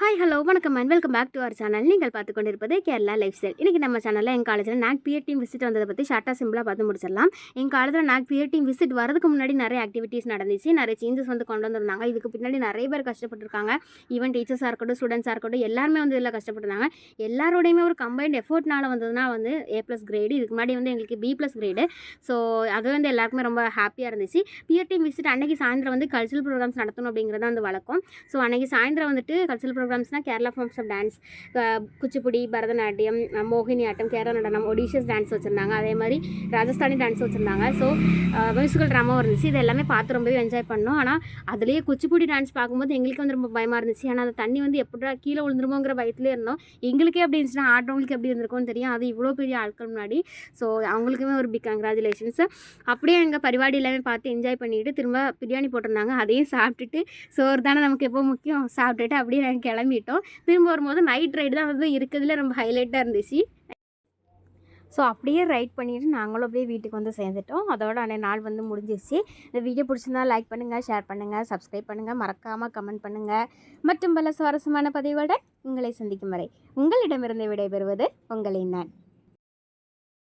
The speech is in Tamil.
ஹாய் ஹலோ வணக்கம் and welcome back to our channel. நீங்கள் பார்த்து கொண்டிருப்பது கேரளா லைஃப் ஸ்டைல். இன்றைக்கி நம்ம சேனலில் எங்கள் காலேஜில் நாக் பிஎட் டீம் விசிட் வந்ததை பற்றி ஷார்ட்டாக சிம்பிளாக பார்த்து முடிச்சிடலாம். எங்கள் காலேஜில் நாக் பிஎட் டீம் விசிட் வரதுக்கு முன்னாடி நிறைய ஆக்டிவிட்டீஸ் நடந்துச்சு, நிறைய சேஞ்சஸ் வந்து கொண்டு வந்திருந்தாங்க. இதுக்கு பின்னாடி நிறைய பேர் கஷ்டப்பட்டுருக்காங்க. ஈவன் டீச்சர்ஸாக இருக்கட்டும், ஸ்டூடெண்ட்ஸாக இருக்கட்டும், எல்லாருமே வந்து இதில் கஷ்டப்பட்டுருந்தாங்க. எல்லாரோடையுமே ஒரு கம்பைன்ட் எஃபோர்ட்னால வந்ததுனா வந்து A+ கிரேடு. இதுக்கு முன்னாடி வந்து எங்களுக்கு B+ கிரேடு. ஸோ அது வந்து எல்லாருக்குமே ரொம்ப ஹாப்பியாக இருந்துச்சு. பிஎட் டீம் விசிட் அன்றைக்கி சாயந்தரம் வந்து கல்ச்சுரல் ப்ரோக்ராம்ஸ் நடத்தணும் அப்படிங்கிறது வந்து வழக்கம். ஸோ அன்றைக்கி சாயந்தரம் வந்துட்டு கல்ச்சுரல் ப்ரோக்ராம்ஸ்னால் Kerala forms of dance, Kuchipudi, Bharatanatyam, மோகினி ஆட்டம், கேரளா நடனம், ஒடிஷியஸ் டான்ஸ் வச்சுருந்தாங்க. அதே மாதிரி ராஜஸ்தானி டான்ஸ் வச்சுருந்தாங்க. ஸோ மியூசிக்கல் ட்ராமாவும் இருந்துச்சு. இது எல்லாமே பார்த்து ரொம்பவே என்ஜாய் பண்ணோம். ஆனால் அதுலேயே குச்சிப்புடி டான்ஸ் பார்க்கும்போது எங்களுக்கு வந்து ரொம்ப பயமாக இருந்துச்சு. ஆனால் அந்த தண்ணி வந்து எப்படா கீழே விழுந்துருமோங்கிற பயத்துலேயே இருந்தோம். எங்களுக்கே அப்படி இருந்துச்சுன்னா ஆடுறவங்களுக்கு எப்படி இருந்திருக்கும்னு தெரியும். அது இவ்வளோ பெரிய ஆட்கள் முன்னாடி. ஸோ அவங்களுக்குமே ஒரு பிக் கங்க்ராச்சுலேஷன்ஸ். அப்படியே எங்கள் பரிபாடி எல்லாமே பார்த்து என்ஜாய் பண்ணிவிட்டு திரும்ப பிரியாணி போட்டிருந்தாங்க. அதையும் சாப்பிட்டுட்டு, சோறு தானே நமக்கு எப்போ முக்கியம், சாப்பிட்டுட்டு அப்படியே நாங்கள் கிளம்பிட்டோம். திரும்ப வரும்போது நைட் ரைடு தான் வந்து இருக்கிறதுல ரொம்ப ஹைலைட்டாக இருந்துச்சு. ஸோ அப்படியே ரைட் பண்ணிவிட்டு நாங்களும் அப்படியே வீட்டுக்கு வந்து சேர்ந்துட்டோம். அதோட அன்றைய நாள் வந்து முடிஞ்சிருச்சு. இந்த வீடியோ பிடிச்சிருந்தா லைக் பண்ணுங்கள், ஷேர் பண்ணுங்கள், சப்ஸ்கிரைப் பண்ணுங்கள், மறக்காமல் கமெண்ட் பண்ணுங்கள். மற்றும் பல சுவாரஸ்யமான பதிவுடன் உங்களை சந்திக்கும் வரை உங்களிடமிருந்து விடைபெறுவது உங்களின் நான்.